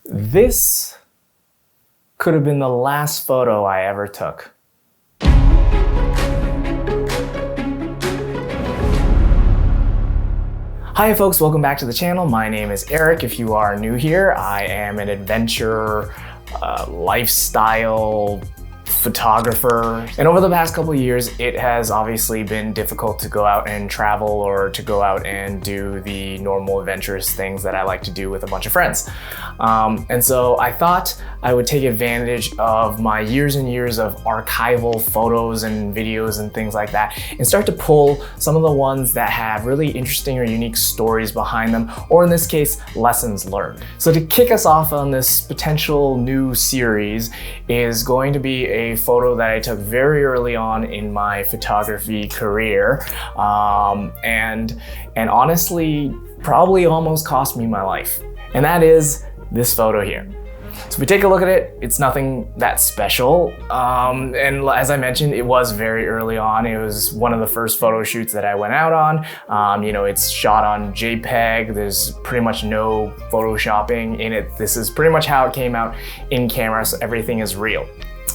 This could have been the last photo I ever took. Hi folks, welcome back to the channel. My name is Eric. If you are new here, I am an adventure, lifestyle photographer. And over the past couple of years, it has obviously been difficult to go out and travel or to go out and do the normal adventurous things that I like to do with a bunch of friends. And so I thought I would take advantage of my years and years of archival photos and videos and things like that and start to pull some of the ones that have really interesting or unique stories behind them, or in this case, lessons learned. So to kick us off on this potential new series is going to be a photo that I took very early on in my photography career, and honestly probably almost cost me my life. And that is this photo here. So if we take a look at it, it's nothing that special. And as I mentioned, it was very early on. It was one of the first photo shoots that I went out on. It's shot on JPEG. There's pretty much no photoshopping in it. This is pretty much how it came out in camera, so everything is real.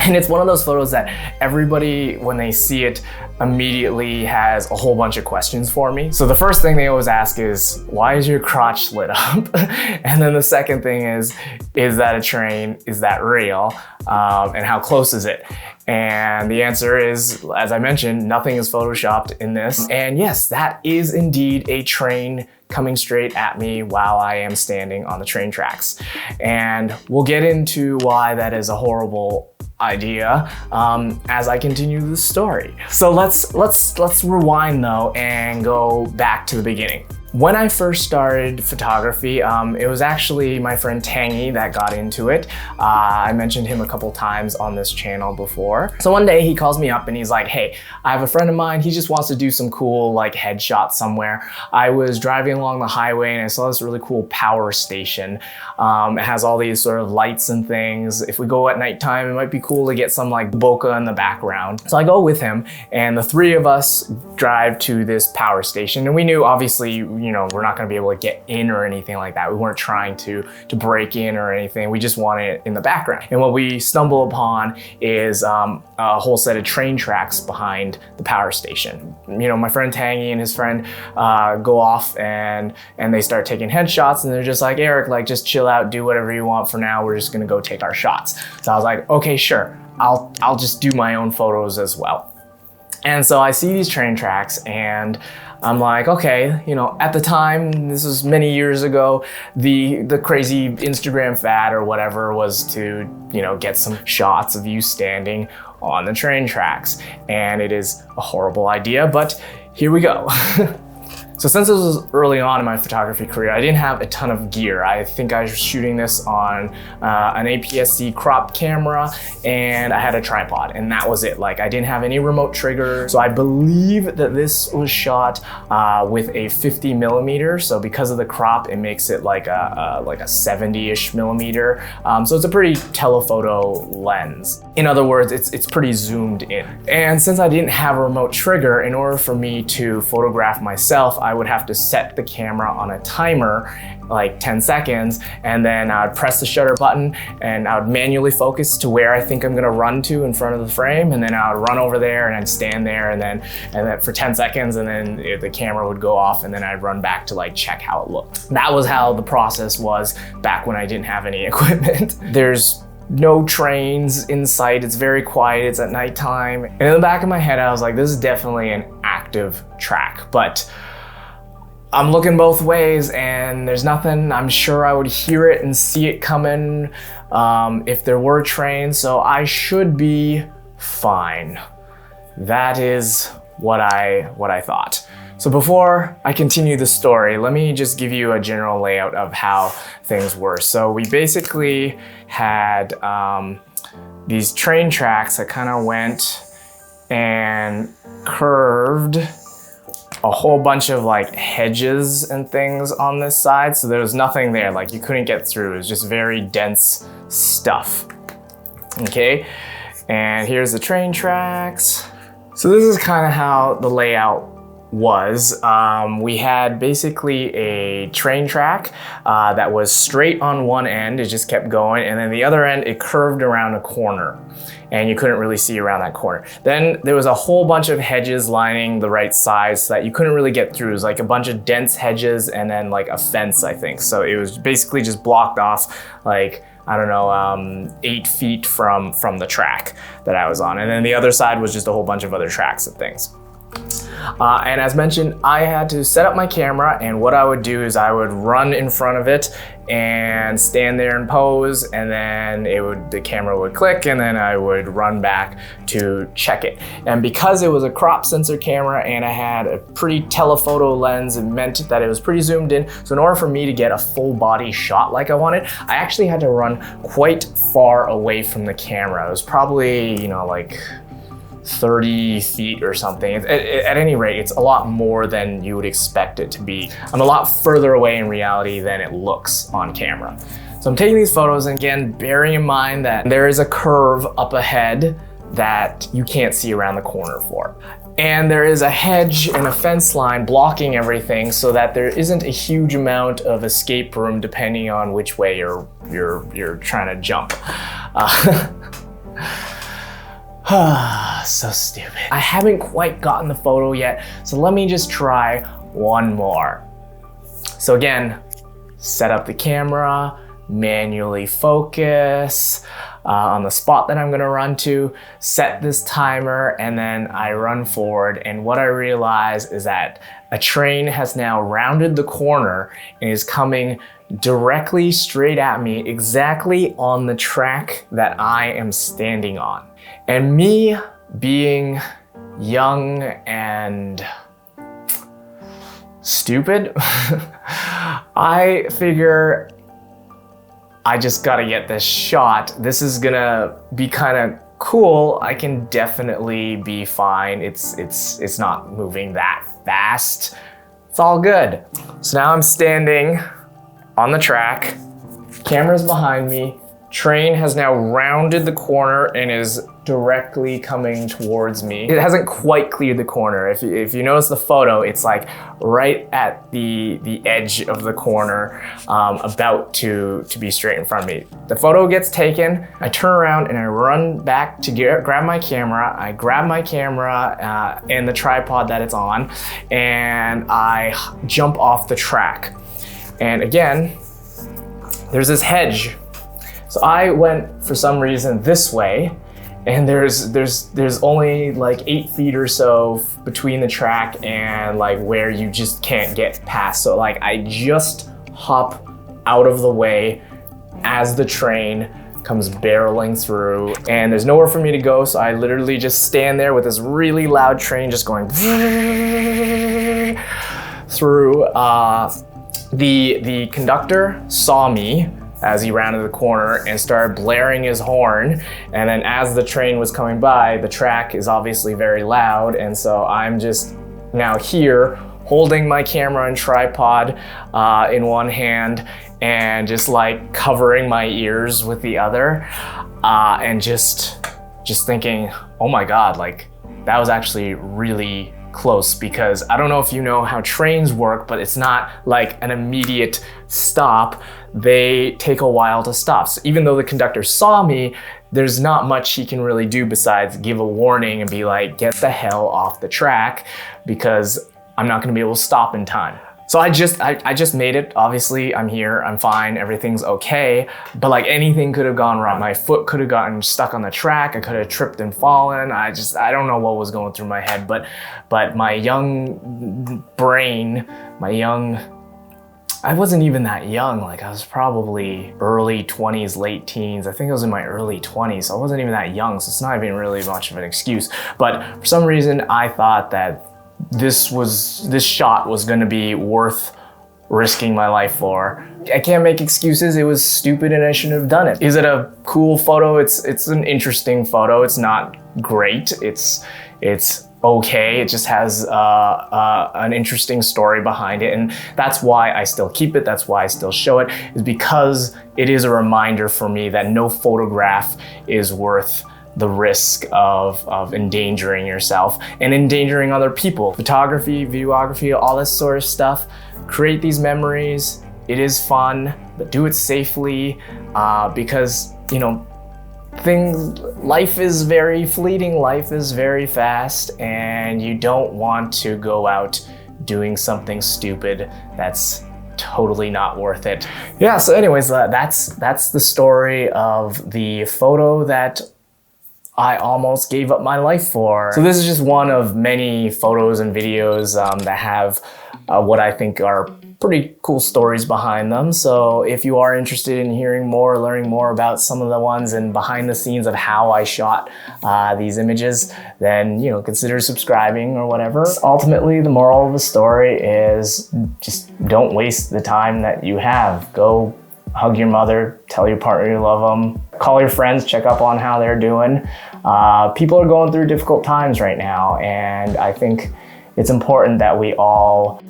And it's one of those photos that everybody, when they see it, immediately has a whole bunch of questions for me. So the first thing they always ask is, why is your crotch lit up? And then the second thing is that a train? Is that real? And how close is it? And the answer is, as I mentioned, nothing is photoshopped in this. And yes, that is indeed a train coming straight at me while I am standing on the train tracks. And we'll get into why that is a horrible idea as I continue the story. So let's rewind though and go back to the beginning. When I first started photography, it was actually my friend Tangy that got into it. I mentioned him a couple times on this channel before. So one day he calls me up and he's like, hey, I have a friend of mine, he just wants to do some cool like headshots somewhere. I was driving along the highway and I saw this really cool power station. It has all these sort of lights and things. If we go at nighttime, it might be cool to get some like bokeh in the background. So I go with him and the three of us drive to this power station, and we knew obviously, we're not gonna be able to get in or anything like that. We weren't trying to break in or anything. We just wanted it in the background. And what we stumble upon is a whole set of train tracks behind the power station. My friend Tangy and his friend go off and they start taking headshots, and they're just like, Eric, like just chill out, do whatever you want for now. We're just gonna go take our shots. So I was like, okay, sure. I'll just do my own photos as well. And so I see these train tracks and I'm like, okay, at the time, this was many years ago, the crazy Instagram fad or whatever was to, get some shots of you standing on the train tracks. And it is a horrible idea, but here we go. So since this was early on in my photography career, I didn't have a ton of gear. I think I was shooting this on an APS-C cropped camera, and I had a tripod, and that was it. Like, I didn't have any remote trigger. So I believe that this was shot with a 50 millimeter. So because of the crop, it makes it like a 70-ish millimeter. So it's a pretty telephoto lens. In other words, it's pretty zoomed in. And since I didn't have a remote trigger, in order for me to photograph myself, I would have to set the camera on a timer, like 10 seconds, and then I would press the shutter button and I would manually focus to where I think I'm gonna run to in front of the frame, and then I would run over there and I'd stand there and then for 10 seconds, and then the camera would go off, and then I'd run back to like check how it looked. That was how the process was back when I didn't have any equipment. There's no trains in sight, it's very quiet, it's at nighttime. And in the back of my head, I was like, this is definitely an active track, but I'm looking both ways and there's nothing. I'm sure I would hear it and see it coming if there were trains, so I should be fine. That is what I thought. So before I continue the story, let me just give you a general layout of how things were. So we basically had these train tracks that kind of went and curved a whole bunch of like hedges and things on this side. So there was nothing there, like you couldn't get through. It was just very dense stuff. Okay, and here's the train tracks. So this is kind of how the layout was we had basically a train track that was straight on one end, it just kept going, and then the other end, it curved around a corner, and you couldn't really see around that corner. Then there was a whole bunch of hedges lining the right side so that you couldn't really get through. It was like a bunch of dense hedges and then like a fence, I think. So it was basically just blocked off, like, I don't know, 8 feet from the track that I was on. And then the other side was just a whole bunch of other tracks and things. And as mentioned, I had to set up my camera, and what I would do is I would run in front of it and stand there and pose, and then the camera would click, and then I would run back to check it. And because it was a crop sensor camera and I had a pretty telephoto lens, it meant that it was pretty zoomed in. So in order for me to get a full body shot like I wanted, I actually had to run quite far away from the camera. It was probably, you know, like 30 feet or something. At any rate, it's a lot more than you would expect it to be. I'm a lot further away in reality than it looks on camera. So I'm taking these photos, and again, bearing in mind that there is a curve up ahead that you can't see around the corner for. And there is a hedge and a fence line blocking everything so that there isn't a huge amount of escape room depending on which way you're trying to jump. So stupid. I haven't quite gotten the photo yet, so let me just try one more. So again, set up the camera, manually focus on the spot that I'm gonna run to, set this timer, and then I run forward. And what I realize is that a train has now rounded the corner and is coming directly straight at me, exactly on the track that I am standing on. And me being young and stupid, I figure I just gotta get this shot. This is gonna be kind of cool. I can definitely be fine. It's not moving that fast. It's all good. So now I'm standing on the track, camera's behind me, train has now rounded the corner and is directly coming towards me. It hasn't quite cleared the corner. If you notice the photo, it's like right at the edge of the corner, about to be straight in front of me. The photo gets taken, I turn around and I run back to grab my camera. I grab my camera and the tripod that it's on, and I jump off the track. And again, there's this hedge. So I went, for some reason, this way, and there's only like 8 feet or so between the track and like where you just can't get past. So like I just hop out of the way as the train comes barreling through, and there's nowhere for me to go. So I literally just stand there with this really loud train just going through. The conductor saw me as he rounded the corner and started blaring his horn. And then as the train was coming by, the track is obviously very loud. And so I'm just now here holding my camera and tripod in one hand and just like covering my ears with the other. And just thinking, oh my God, like that was actually really close, because I don't know if you know how trains work, but it's not like an immediate stop. They take a while to stop. So even though the conductor saw me, there's not much he can really do besides give a warning and be like, get the hell off the track, because I'm not gonna be able to stop in time. So I just made it. Obviously, I'm here, I'm fine, everything's okay. But like anything could have gone wrong. My foot could have gotten stuck on the track. I could have tripped and fallen. I don't know what was going through my head, but my young brain, I wasn't even that young. Like I was probably early 20s, late teens. I think I was in my early 20s. So I wasn't even that young. So it's not even really much of an excuse. But for some reason, I thought that this shot was gonna be worth risking my life for. I can't make excuses. It was stupid and I shouldn't have done it. Is it a cool photo? It's an interesting photo. It's not great. It's okay. It just has an interesting story behind it. And that's why I still keep it. That's why I still show it, is because it is a reminder for me that no photograph is worth the risk of endangering yourself and endangering other people. Photography, videography, all this sort of stuff. Create these memories. It is fun, but do it safely because, you know, life is very fleeting, life is very fast, and you don't want to go out doing something stupid that's totally not worth it. Yeah, so anyways, that's the story of the photo that I almost gave up my life for. So this is just one of many photos and videos that have what I think are pretty cool stories behind them. So if you are interested in hearing more, learning more about some of the ones and behind the scenes of how I shot these images, then, you know, consider subscribing or whatever. Ultimately, the moral of the story is just don't waste the time that you have. Go hug your mother, tell your partner you love them, call your friends, check up on how they're doing. People are going through difficult times right now, and I think it's important that we all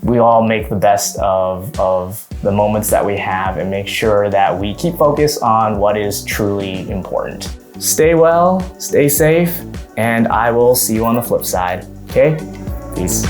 make the best of the moments that we have and make sure that we keep focused on what is truly important. Stay well, stay safe, and I will see you on the flip side, okay? Peace.